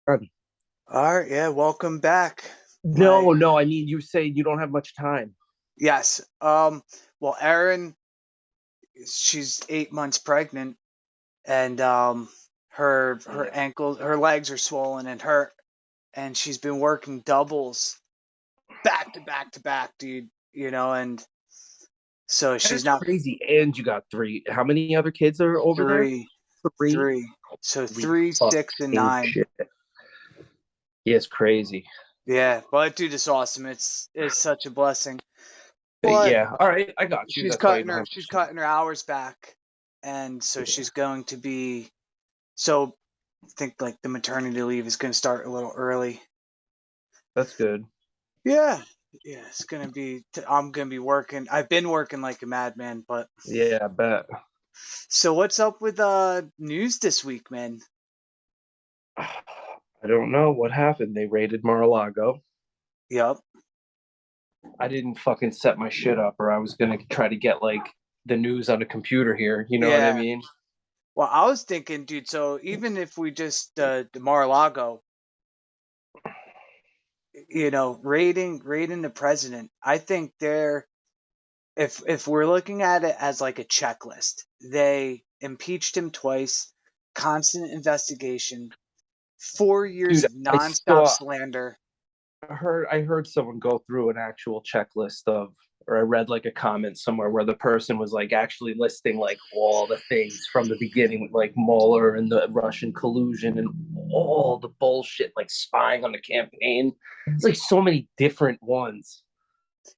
Um, All right, yeah, welcome back. My No, I mean, you say you don't have much time. yes. Well, Erin, she's 8 months pregnant, and her Yeah. ankles, her legs are swollen and hurt, and she's been working doubles back to back to back, dude. And so she's That's not crazy. And you got three. How many other kids are over there? three, Three. three. So Holy 3, 6, and fucking 9. shit. Yeah, it's crazy. Yeah, but dude, it's awesome. It's such a blessing. But But yeah, all right, I got you. she's That's why you cutting don't her have she's much time. cutting her hours back, and so Yeah, she's going to be so I think like the maternity leave is going to start a little early. that's good. Yeah, yeah, it's going to be. I'm going to be working. I've been working like a madman, but Yeah, I bet. so what's up with news this week, man? I don't know what happened. They raided Mar-a-Lago. Yup. I didn't fucking set my shit up, or I was gonna try to get like the news on a computer here. You know what I Yeah. mean? Well, I was thinking, dude. So even if we just the Mar-a-Lago, raiding the president, I think they're if we're looking at it as like a checklist, they impeached him twice, constant investigation, 4 years Dude, of nonstop slander. I heard someone go through an actual checklist of, or I read like a comment somewhere where the person was like actually listing like all the things from the beginning with like Mueller and the Russian collusion and all the bullshit, like spying on the campaign. It's like so many different ones.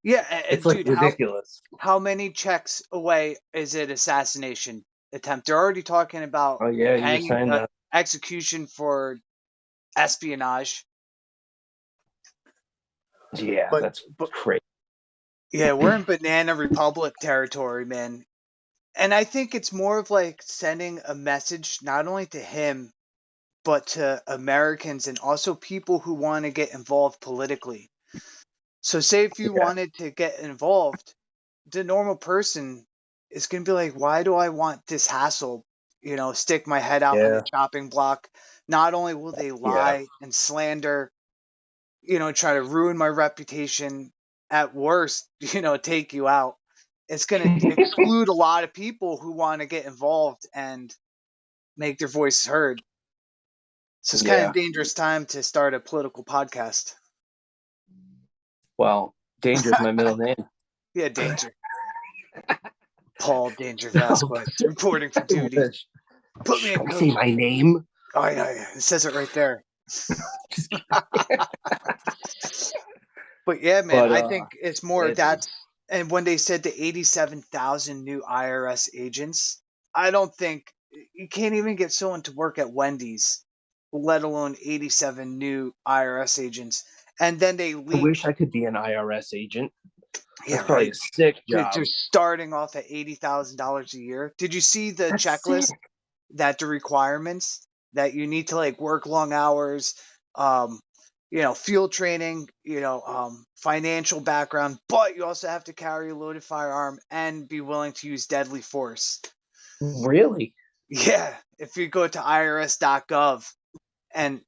Yeah, It's like dude, ridiculous. how many checks away is it assassination attempt? They're already talking about Oh yeah, you were hanging saying that. execution for espionage. Yeah, But that's but crazy. yeah, we're in banana republic territory, man. And I think it's more of like sending a message not only to him but to Americans and also people who want to get involved politically. So, say if you Yeah, wanted to get involved, the normal person is going to be like, why do I want this hassle? Stick my head out on the yeah, chopping block. Not only will they yeah. lie and slander, try to ruin my reputation, at worst, take you out. It's going to exclude a lot of people who want to get involved and make their voices heard. So it's kind of a Yeah. dangerous time to start a political podcast. Well, danger is my middle name. Yeah, danger. Paul Danger Vasquez reporting for duty. Wish. Put me in, Don't say coach. my name. Oh yeah, it says it right there. But yeah, man, But I think it's more yeah, dude. that's and when they said the 87,000 new IRS agents, I don't think you can't even get someone to work at Wendy's, let alone 87 new IRS agents. And then they I wish leak. I could be an IRS agent. That's Yeah, probably right. a sick They're job. starting off at $80,000 a year. Did you see the That's sick. checklist that the requirements that you need to like work long hours, um, field training, financial background, but you also have to carry a loaded firearm and be willing to use deadly force. Really? Yeah, if you go to irs.gov and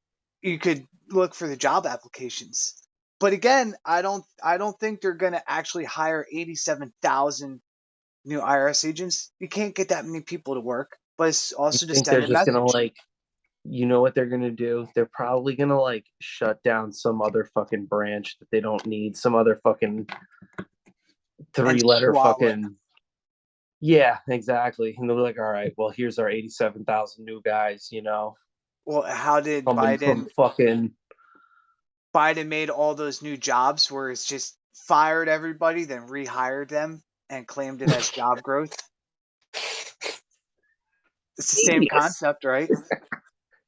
you could look for the job applications. But again, I don't think they're going to actually hire 87,000 new IRS agents. You can't get that many people to work, but it's You also to think send they're a just gonna message. like, you know what they're gonna do? They're probably gonna like shut down some other fucking branch that they don't need, some other fucking And three-letter swallow it. fucking. Yeah, exactly. And they'll be like, all right, well, here's our 87,000 new guys, Well, how did coming from fucking. Biden made all those new jobs where it's just fired everybody, then rehired them and claimed it as job growth? It's the same Genius. concept, right?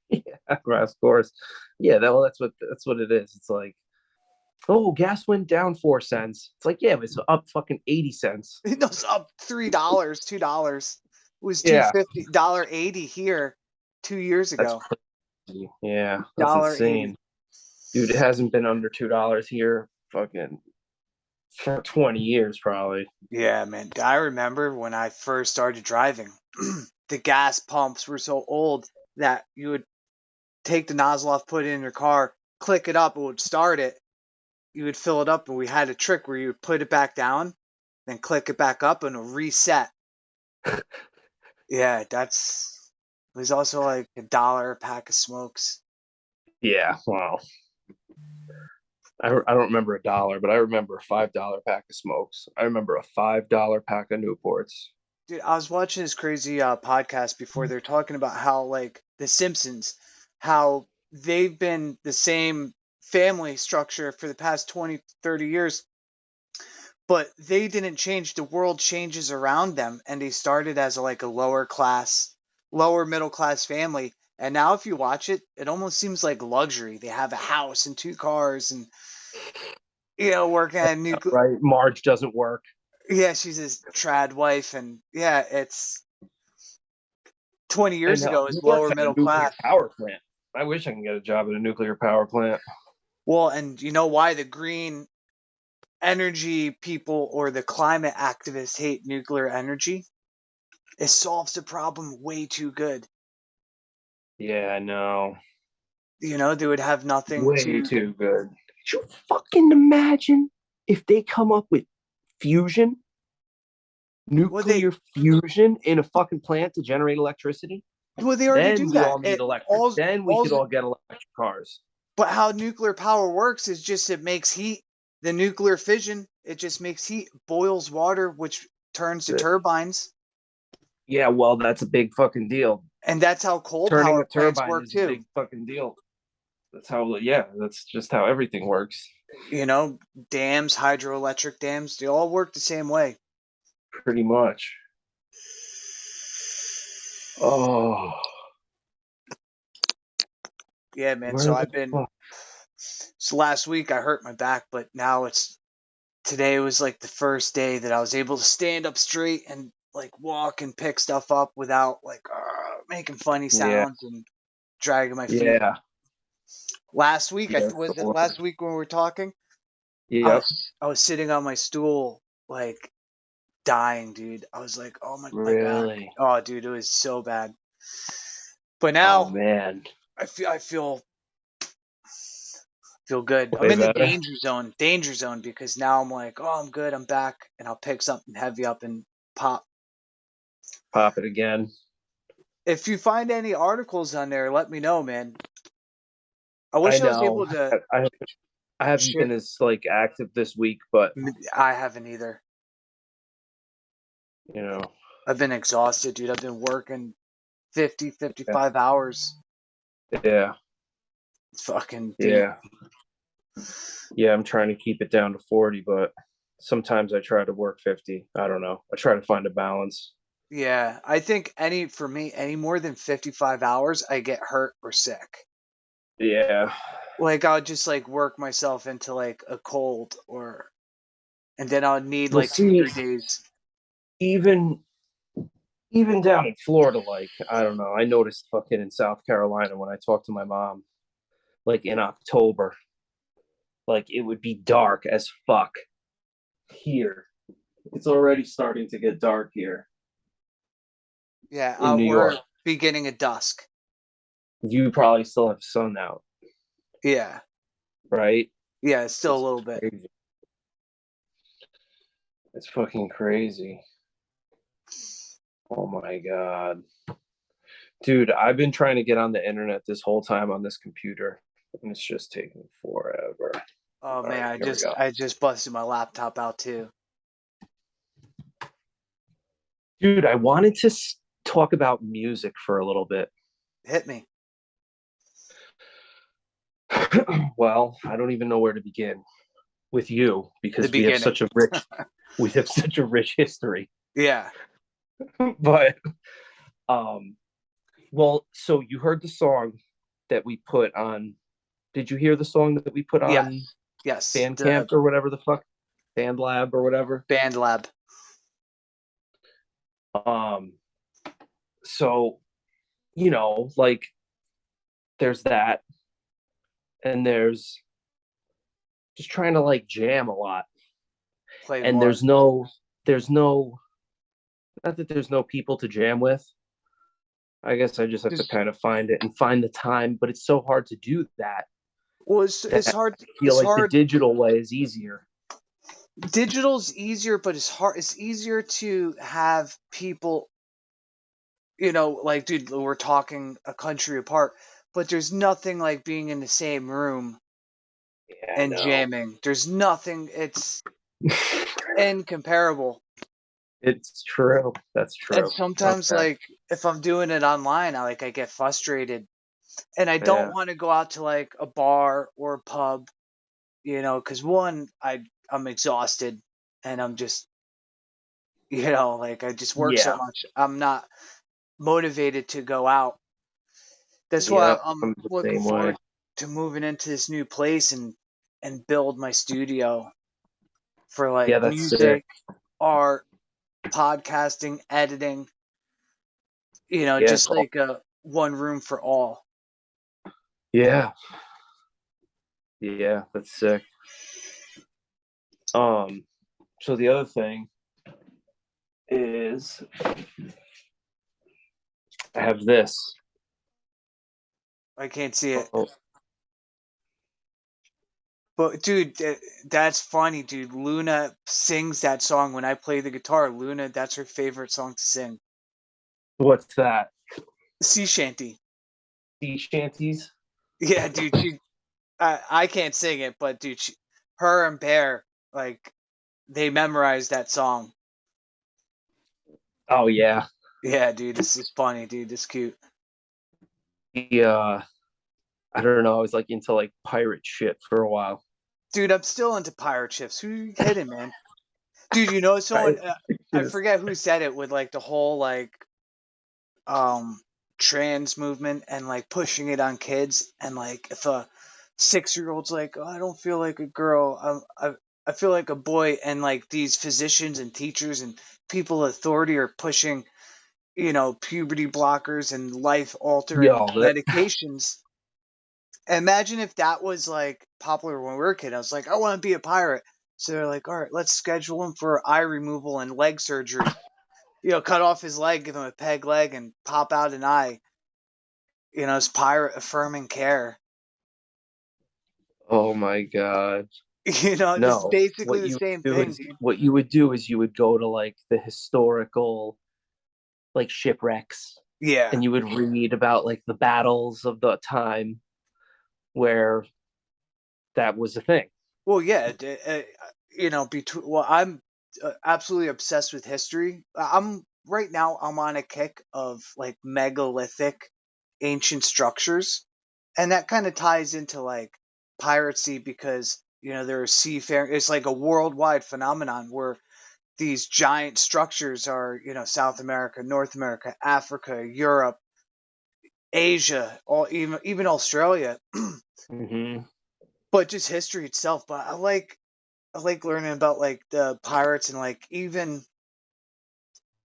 Yeah, of course. Yeah, well, that's what it is. It's like, oh, gas went down 4 cents. It's like, yeah, but it's up fucking 80 cents. It was up $3, $2. It was Yeah, $2.50, $1.80 here 2 years that's ago. crazy. Yeah, that's Dollar eighty. insane. Dude, it hasn't been under $2 here fucking for 20 years, probably. Yeah, man. I remember when I first started driving, the gas pumps were so old that you would take the nozzle off, put it in your car, click it up, it would start it. You would fill it up, and we had a trick where you would put it back down, then click it back up, and it'll reset. Yeah, that's. It was also like $1 a pack of smokes. Yeah, well, I don't remember a dollar, but I remember a $5 pack of smokes. I remember a $5 pack of Newports. Dude, I was watching this crazy podcast before. They're talking about how like The Simpsons, how they've been the same family structure for the past 20, 30 years, but they didn't change. The world changes around them, and they started as like a lower middle class family. And now if you watch it, it almost seems like luxury. They have a house and 2 cars and working at a nuclear. Right, Marge doesn't work. Yeah, she's his trad wife, and yeah, it's 20 I years know. ago He is works lower at a middle nuclear class. power plant. I wish I can get a job at a nuclear power plant. Well, and you know why the green energy people or the climate activists hate nuclear energy? It solves the problem way too good. Yeah, I know. They would have nothing Way to. too good. Could you fucking imagine if they come up with fusion, Well, they nuclear fusion in a fucking plant to generate electricity? well they already Then do we that. all need It electric. all Then we all. could all get electric cars. But how nuclear power works is just it makes heat. The nuclear fission, it just makes heat, boils water, which turns to turbines. Yeah, well, that's a big fucking deal. And that's how coal Turning power a plants turbine work is a too. big fucking deal. That's how, yeah, that's just how everything works. Dams, hydroelectric dams, they all work the same way. Pretty much. Oh, Yeah, man. where the fuck? So last week I hurt my back, but today was like the first day that I was able to stand up straight and like walk and pick stuff up without like making funny Yeah, sounds and dragging my feet. yeah, Last week, yeah. was it last week when we were talking? I Yep, was sitting on my stool like dying, dude. I was like, oh my back. really. Oh, dude, it was so bad. But Oh now man, I feel good. I'm way in the better. danger zone because now I'm like, oh, I'm good. I'm back, and I'll pick something heavy up and pop. Pop it again. If you find any articles on there, let me know, man. I I wish I was know. able to I haven't share. been as like active this week, but I haven't either. you know, I've been exhausted, dude. I've been working 50, yeah, 55 hours. yeah, Fucking deep. yeah. Yeah, I'm trying to keep it down to 40, but sometimes I try to work 50. I don't know. I try to find a balance. Yeah, I think for me, any more than 55 hours, I get hurt or sick. Yeah. Like I'll just like work myself into like a cold and then I'll need Well, like two, see, 3 days. even even down in Florida, like I don't know. I noticed fucking in South Carolina when I talked to my mom, like in October, like it would be dark as fuck here. It's already starting to get dark here Yeah, in New we're York. beginning at dusk. You probably still have sun out, Yeah. right? Yeah, it's still a It's little bit. crazy. It's fucking crazy. Oh my god. Dude, I've been trying to get on the internet this whole time on this computer, and it's just taking forever. Oh All man, right, I here we just go. I just busted my laptop out too. Dude, I wanted to talk about music for a little bit. Hit me. Well, I don't even know where to begin with you The because beginning. we have such a rich history. Yeah. But um well, so you heard the song that we put on. Did you hear the song that we put Yes. on Yes. Bandcamp The or whatever the fuck? Band Lab or whatever? band lab. Um so like there's that, and there's just trying to like jam a lot. Play And more. there's no not that there's no people to jam with, I guess I just have to Just kind of find it and find the time, but it's so hard to do that well, that it's hard. I feel It's like the hard. digital way is easier. Digital's easier, but it's hard. It's easier to have people, like, dude, we're talking a country apart, but there's nothing like being in the same room Yeah, I and know. jamming. There's nothing. It's incomparable. It's true. That's And true. sometimes, Okay. like, if I'm doing it online, I get frustrated, and I don't Yeah. want to go out to like a bar or a pub, because one, I'm exhausted, and I'm just, like I just work so Yeah. much. I'm not motivated to go out. That's why Yep. I'm I'm the looking same way. forward to moving into this new place and build my studio for like Yeah, that's sick. music, art, podcasting, editing, Yeah, it's just all like a one room for all. yeah. Yeah, that's sick. Um, so the other thing is I have this. I can't see it. Oh, But dude, that's funny, dude. Luna sings that song when I play the guitar. Luna, that's her favorite song to sing. what's that? Sea shanty. Sea shanties? Yeah, dude. I can't sing it, but dude, her and Bear, like, they memorized that song. Oh yeah. Yeah, dude, this is funny, dude. This is cute. Yeah. I don't know. I was like into like pirate shit for a while. Dude, I'm still into pirate ships. Who are you kidding, man? Dude, I someone, I just forget who said it with like the whole like um trans movement and like pushing it on kids, and like if a 6 year old's like, oh, I don't feel like a girl, I feel like a boy, and like these physicians and teachers and people in authority are pushing, puberty blockers and life altering yo that medications. Imagine if that was like popular when we were a kid. I was like, I want to be a pirate. So they're like, all right, let's schedule him for eye removal and leg surgery. Cut off his leg, give him a peg leg, and pop out an eye. It's pirate affirming care. oh my god. This is No. basically the same thing, dude. What you would do is you would go to like the historical like shipwrecks Yeah. and you would read about like the battles of the time where that was a thing. Well, yeah. Between well, I'm absolutely obsessed with history. I'm right now. I'm on a kick of like megalithic ancient structures, and that kind of ties into like piracy because there are seafaring. It's like a worldwide phenomenon where these giant structures are South America, North America, Africa, Europe, Asia, all even Australia. Mm-hmm. But just history itself. But I like learning about like the pirates and like even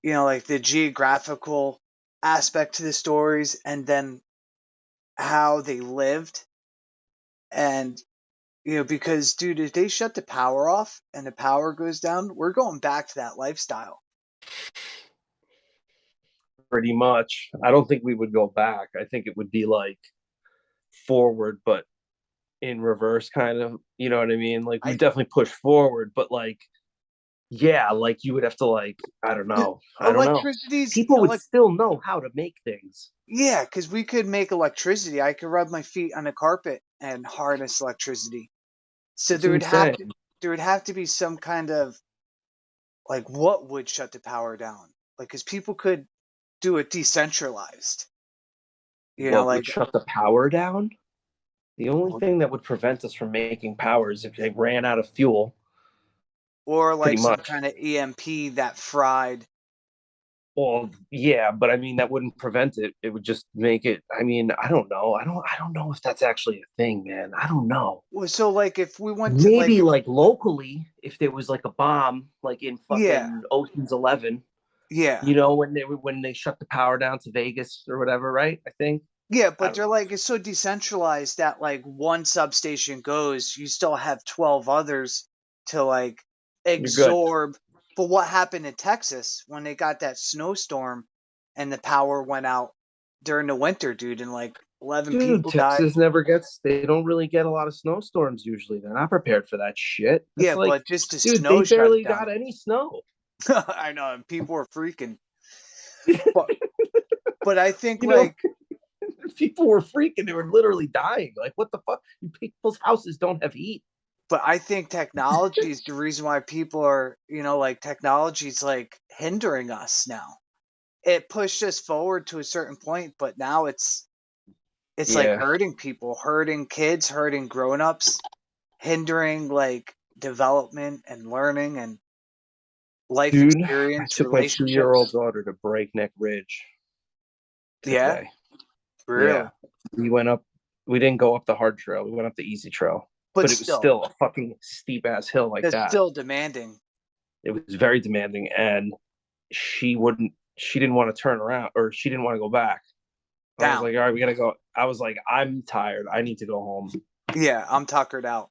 like the geographical aspect to the stories, and then how they lived. And because dude, if they shut the power off and the power goes down, we're going back to that lifestyle. Pretty much. I don't think we would go back. I think it would be like forward, but in reverse, kind of. You know what I mean? Like we I definitely push forward, but like, yeah, like you would have to like, I don't the know. I don't know. electricity's People would elect still know how to make things. Yeah, because we could make electricity. I could rub my feet on a carpet and harness electricity. So That's what I'm saying. there would have to be some kind of like what would shut the power down? Like, because people could do it decentralized. What would Like, shut the power down? The only thing that would prevent us from making power is if they ran out of fuel, or pretty like some much. kind of EMP that fried. Well, yeah, but I mean that wouldn't prevent it. It would just make it. I mean, I don't know. I don't know if that's actually a thing, man. I don't know. Well, so like if we went to like Maybe like locally, if there was like a bomb, like in yeah, fucking Ocean's 11, yeah, when they shut the power down to Vegas or whatever, right? I think. yeah, I but don't they're know. like it's so decentralized that like one substation goes, you still have 12 others to like You're good. absorb. But what happened in Texas when they got that snowstorm and the power went out? during the winter, dude, and like 11 Dude, people died. Texas they don't really get a lot of snowstorms usually. They're not prepared for that shit. It's Yeah, like, but just the dude, they snow shut it barely down. got any snow. I know, and people were freaking. But but I think You know, like people were freaking. They were literally dying. Like, what the fuck? People's houses don't have heat. but I think technology is the reason why people are, like technology's like hindering us now. It pushed us forward to a certain point, but now it's like Yeah. hurting people, hurting kids, hurting grown-ups, hindering like development and learning and life Dude, I experience, took my 2-year-old relationships. daughter to Breakneck Ridge Yeah, today. really. Yeah. We went up, we didn't go up the hard trail. We went up the easy trail, But but it was still, still a fucking steep ass hill like it's that. still demanding. It was very demanding. And she didn't want to turn around or she didn't want to go back. I was Down. like, all right, we got to go. I was like, I'm tired. I need to go home. Yeah, I'm tuckered out.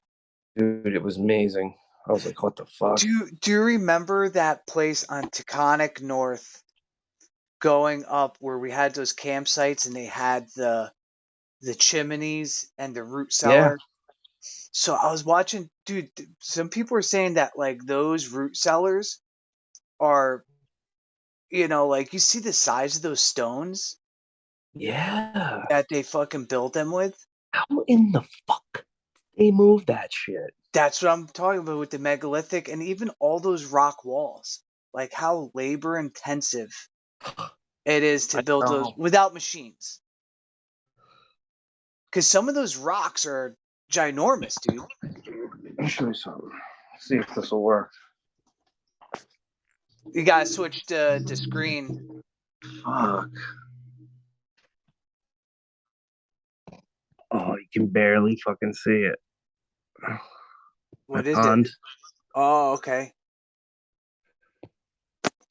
Dude, it was amazing. I was like, what the fuck? Do you remember that place on Taconic North going up where we had those campsites and they had the chimneys and the root Yeah. cellar? So I was watching, dude, some people were saying that like those root cellars are, like you see the size of those stones Yeah. that they fucking built them with. How in the fuck they move that shit? That's what I'm talking about with the megalithic and even all those rock walls. Like how labor intensive it is to I build those know. without machines. Because some of those rocks are ginormous, dude. Let me show you something. See if this will work. You gotta switch to screen. Fuck. Oh, you can barely fucking see it. My What is it? pond, Oh, okay.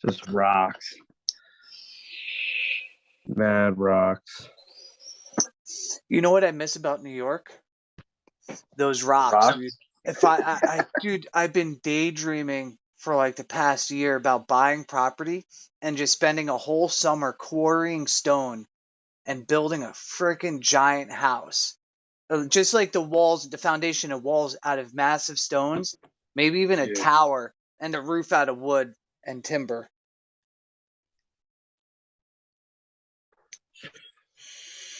just rocks. Mad rocks. You know what I miss about New York? Those rocks, dude. Rocks? If dude, I've been daydreaming for like the past year about buying property and just spending a whole summer quarrying stone and building a freaking giant house. Just like the walls, the foundation of walls out of massive stones, maybe even a Dude, tower and the roof out of wood and timber.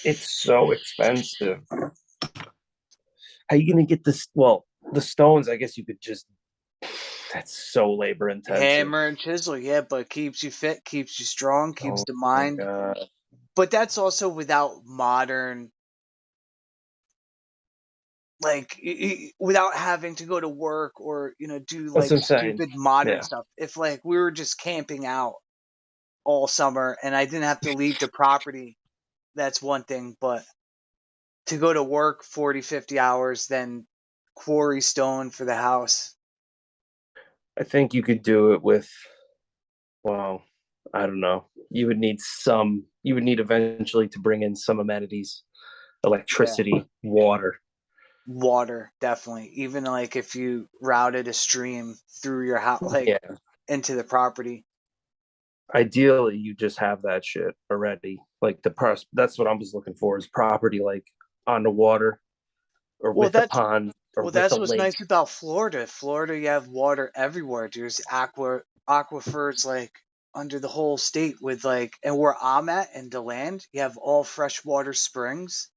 it's so expensive. How you gonna get this? Well, the stones, I guess you could just. That's so labor intensive. Hammer and chisel, yeah, but keeps you fit, keeps you strong, keeps Oh the my mind. god. But that's also without modern, like, without having to go to work or, do That's like what I'm saying. stupid modern Yeah. stuff. If like we were just camping out all summer and I didn't have to leave the property, that's one thing. But to go to work 40, 50 hours, then quarry stone for the house. I think you could do it with, well, I don't know. You would need eventually to bring in some amenities, Yeah. electricity, water. Water, definitely. Even like if you routed a stream through your house, like Yeah. into the property. Ideally, you just have that shit already. Like that's what I was looking for is property like on the water or Well, with the that's pond or well, with the that's what's lake. nice about Florida. Florida, you have water everywhere. There's aquifers like under the whole state with like, and where I'm at in DeLand, you have all freshwater springs.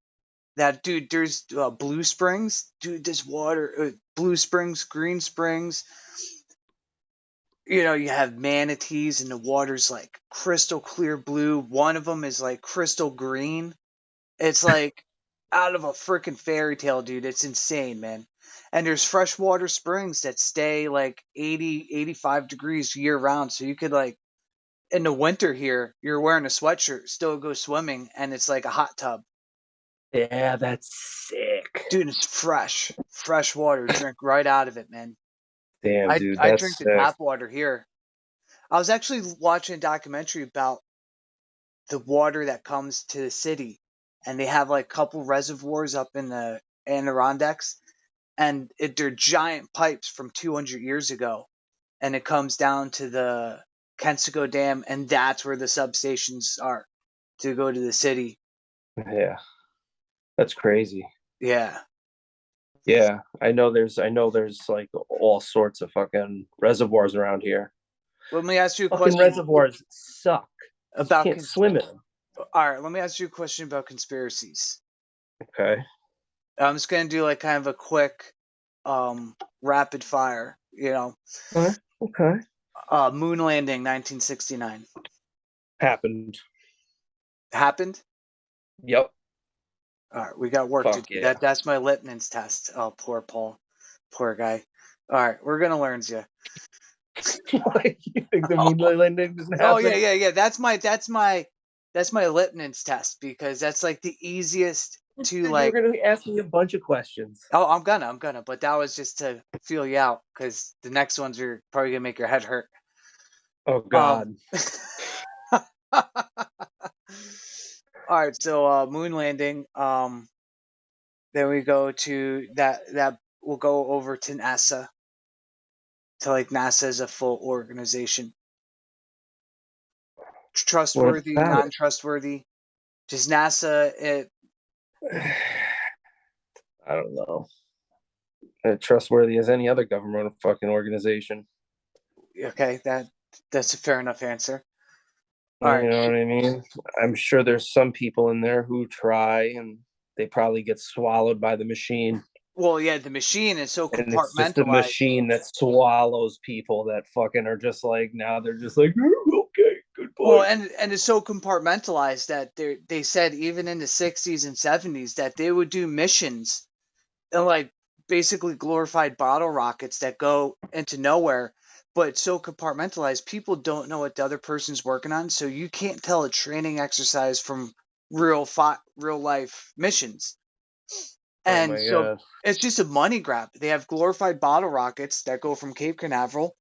That dude, there's blue springs, dude. There's water, blue springs, green springs. You have manatees, and the water's like crystal clear blue. One of them is like crystal green. It's like out of a freaking fairy tale, dude. It's insane, man. And there's freshwater springs that stay like 80, 85 degrees year round. So you could like in the winter here, you're wearing a sweatshirt, still go swimming, and it's like a hot tub. Yeah, that's sick. Dude, it's fresh water. Drink right out of it, man. Damn, dude, I drink that's the sick. tap water here. I was actually watching a documentary about the water that comes to the city, and they have like a couple reservoirs up in the Adirondacks, and they're giant pipes from 200 years ago, and it comes down to the Kensico Dam, and that's where the substations are. to go to the city. Yeah, that's crazy. Yeah. Yeah, I know there's like all sorts of fucking reservoirs around here. Let me ask you a Fucking question reservoirs suck. You about can't swim in them. all right, let me ask you a question about conspiracies. Okay. I'm just gonna do like kind of a quick rapid fire, Okay. Okay. moon landing 1969 Happened. happened. Yep. All right, we got work to Fuck do. yeah. That's my Lipton's test. Oh, poor Paul, poor guy. All right, we're gonna learn you. Why you think the moon landing doesn't Oh yeah, happen? yeah, yeah. That's my Lipton's test because that's like the easiest You to said you were like. gonna ask me a bunch of questions. Oh, I'm gonna. But that was just to feel you out because the next ones are probably gonna make your head hurt. Oh Um. God. All right, so moon landing. Then we go to that we'll go over to NASA to like NASA as a full organization. What Trustworthy, about it? non-trustworthy. Just NASA. I don't know. Trustworthy as any other government fucking organization. Okay, that's a fair enough answer. All You right. know what I mean? I'm sure there's some people in there who try and they probably get swallowed by the machine. Well, yeah, the machine is so And it's just a compartmentalized. machine that swallows people that fucking are just like, now they're just like, "Oh, okay, Well, goodbye." and it's so compartmentalized that they said even in the 60s and 70s that they would do missions and like basically glorified bottle rockets that go into nowhere, but it's so compartmentalized people don't know what the other person's working on, so you can't tell a training exercise from real life missions. Oh And my so God. it's just a money grab. They have glorified bottle rockets that go from Cape Canaveral,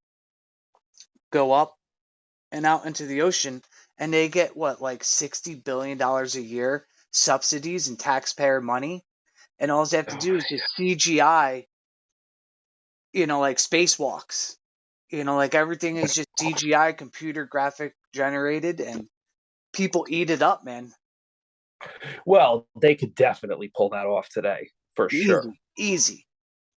go up and out into the ocean, and they get what, like $60 billion a year subsidies and taxpayer money, and all they have to Oh do is just CGI, like spacewalks, like everything is just CGI, computer graphic generated, and people eat it up, man. well, they could definitely pull that off today for sure. Easy,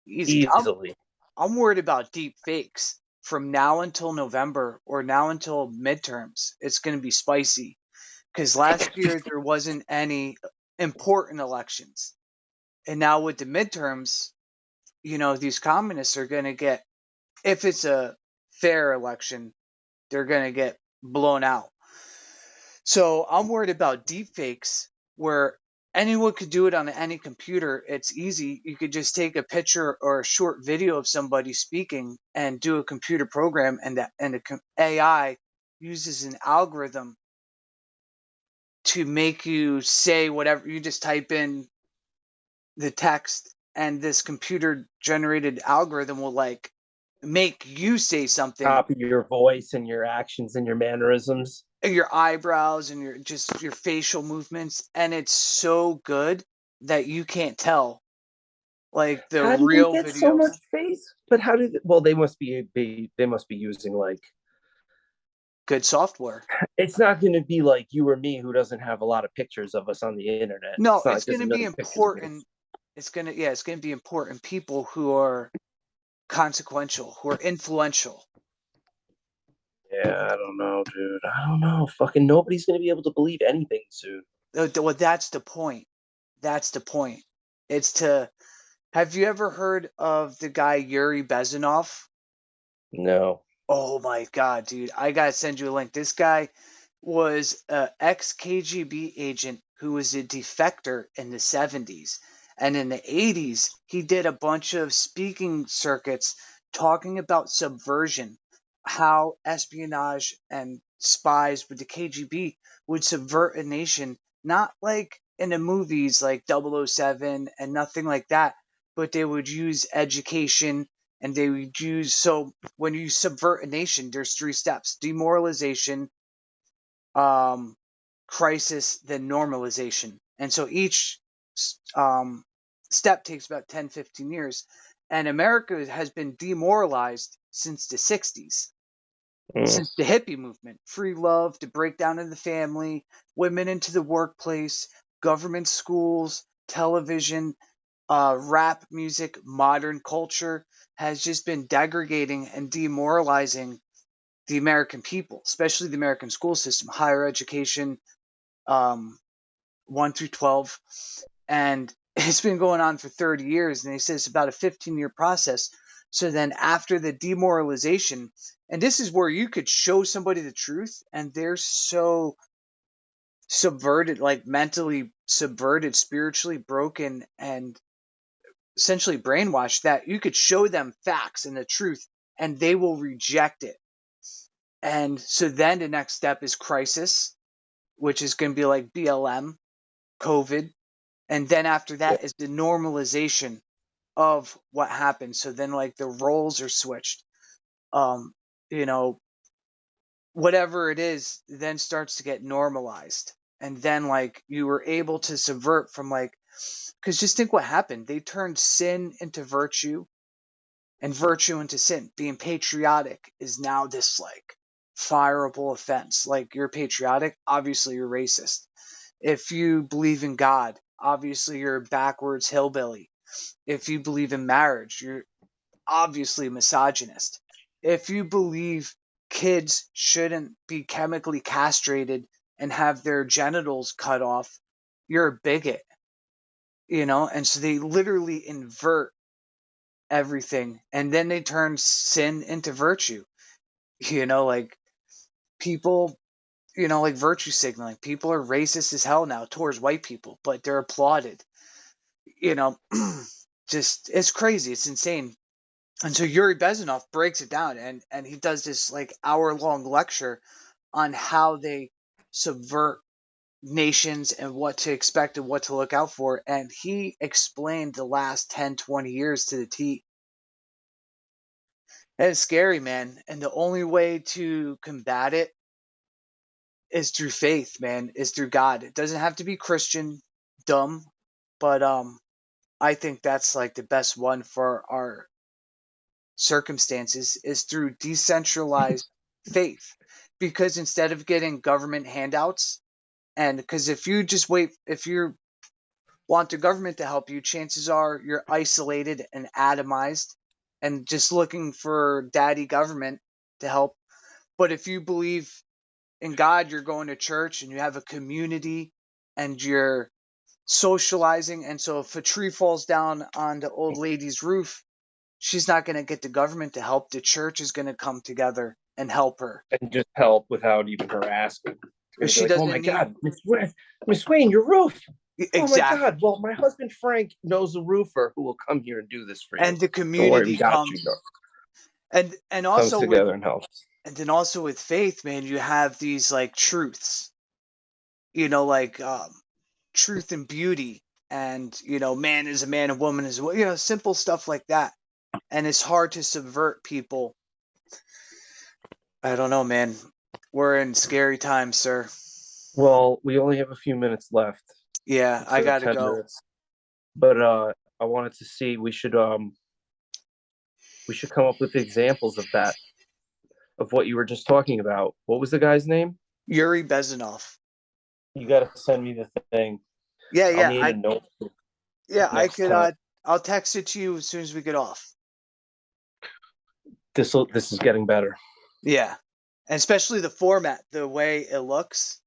easy, easy. Easily. I'm worried about deep fakes from now until November or now until midterms. It's going to be spicy because last year there wasn't any important elections. And now with the midterms, these communists are going to get, if it's a fair election, they're going to get blown out. So I'm worried about deep fakes where anyone could do it on any computer. It's easy. You could just take a picture or a short video of somebody speaking and do a computer program, and the AI uses an algorithm to make you say whatever. You just type in the text, and this computer generated algorithm will like make you say something. Copy your voice and your actions and your mannerisms. Your eyebrows and your facial movements, and it's so good that you can't tell like the How do they real get so video. much face? But how did? Well, they must be using like. Good software. It's not going to be like you or me who doesn't have a lot of pictures of us on the internet. No, It's not it's like going there's a to be million pictures of me. important. It's going to be important people who are consequential, who are influential. Yeah, I don't know, dude. I don't know. Fucking nobody's going to be able to believe anything soon. Well, that's the point. That's the point. It's to Have you ever heard of the guy Yuri Bezmenov? No. Oh my god, dude. I gotta send you a link. This guy was a ex KGB agent who was a defector in the 70s. And in the 80s, he did a bunch of speaking circuits talking about subversion, how espionage and spies with the KGB would subvert a nation, not like in the movies like 007 and nothing like that, but they would use education and they would use. So when you subvert a nation, there's three steps: demoralization, um, crisis, then normalization. And so each step takes about 10, 15 years. And America has been demoralized since the 60s. Mm. since the hippie movement. Free love, to break down in the family, women into the workplace, government schools, television, rap music, modern culture has just been degrading and demoralizing the American people, especially the American school system, higher education, um, 1 through 12. And it's been going on for 30 years. And they say it's about a 15-year process. So then after the demoralization, and this is where you could show somebody the truth and they're so subverted, like mentally subverted, spiritually broken, and essentially brainwashed that you could show them facts and the truth and they will reject it. And so then the next step is crisis, which is going to be like BLM, COVID. And then after Yeah. that is the normalization of what happened. So then like the roles are switched. Um, you know, whatever it is then starts to get normalized. And then like you were able to subvert from like, because just think what happened. They turned sin into virtue and virtue into sin. Being patriotic is now this like fireable offense. Like you're patriotic, obviously you're racist. If you believe in God, obviously you're a backwards hillbilly. If you believe in marriage, you're obviously misogynist. If you believe kids shouldn't be chemically castrated and have their genitals cut off, you're a bigot, And so they literally invert everything and then they turn sin into virtue, like people, like virtue signaling. People are racist as hell now towards white people, but they're applauded, you know, just it's crazy. It's insane. And so Yuri Bezmenov breaks it down and he does this like hour-long lecture on how they subvert nations and what to expect and what to look out for. And he explained the last 10, 20 years to the T. And it's scary, man. And the only way to combat it is through faith, man, is through God. It doesn't have to be Christian, dumb, but I think that's like the best one for our circumstances is through decentralized faith. Because instead of getting government handouts, and because if you just wait, if you want the government to help you, chances are you're isolated and atomized and just looking for daddy government to help. But if you believe in God, you're going to church and you have a community and you're socializing. And so if a tree falls down on the old lady's roof, she's not going to get the government to help. The church is going to come together and help her. And just help without even her asking. It's gonna be She like, oh my doesn't need God, Miss Wayne, your roof. Oh my exactly. God. Well, my husband Frank knows a roofer who will come here and do this for you. And the Don't worry, we community got you. comes, and Comes also with together and helps. and then also with faith, man, you have these like truths, like truth and beauty, and man is a man and woman is a simple stuff like that. And it's hard to subvert people. I don't know, man. We're in scary times, sir. Well, we only have a few minutes left. Yeah, I So gotta 10 go. minutes. But I wanted to see we should come up with examples of that, of what you were just talking about. What was the guy's name? Yuri Bezmenov. You got to send me the thing. Yeah, I'll yeah, need a note I next could. time. I'll text it to you as soon as we get off. This is getting better. Yeah, and especially the format, the way it looks.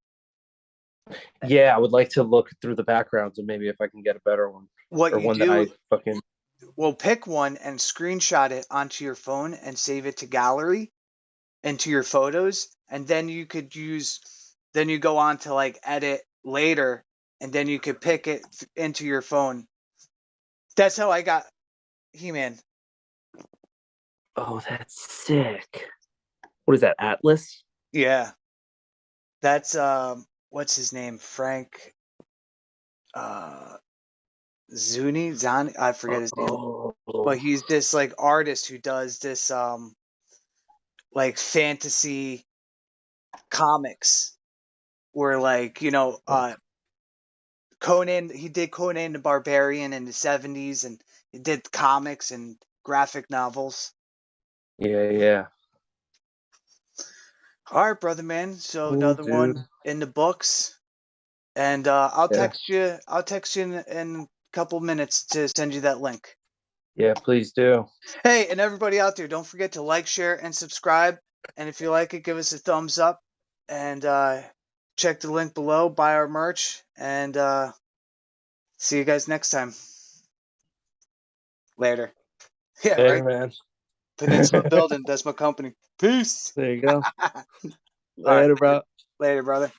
Yeah, I would like to look through the backgrounds and maybe if I can get a better one What or you one that I do, fucking. well, pick one and screenshot it onto your phone and save it to gallery into your photos, and then you could use. Then you go on to like edit later, and then you could pick it into your phone. That's how I got He-Man. Oh, that's sick. What is that, Atlas? Yeah, that's what's his name? Frank uh Zani, I forget his name. Oh, But he's this like artist who does this like fantasy comics where like, Conan, he did Conan the Barbarian in the 70s and he did comics and graphic novels. yeah, yeah. All right, brother, man. So Cool, another dude. one in the books, and I'll Yeah. text you. I'll text you in a couple minutes to send you that link. Yeah, please do. Hey, and everybody out there, don't forget to like, share, and subscribe. And if you like it, give us a thumbs up. And check the link below. Buy our merch, and see you guys next time. Later. Yeah, Later, right. man. Peninsula Building. That's my company. Peace. There you go. All right. Later, bro. Later, brother.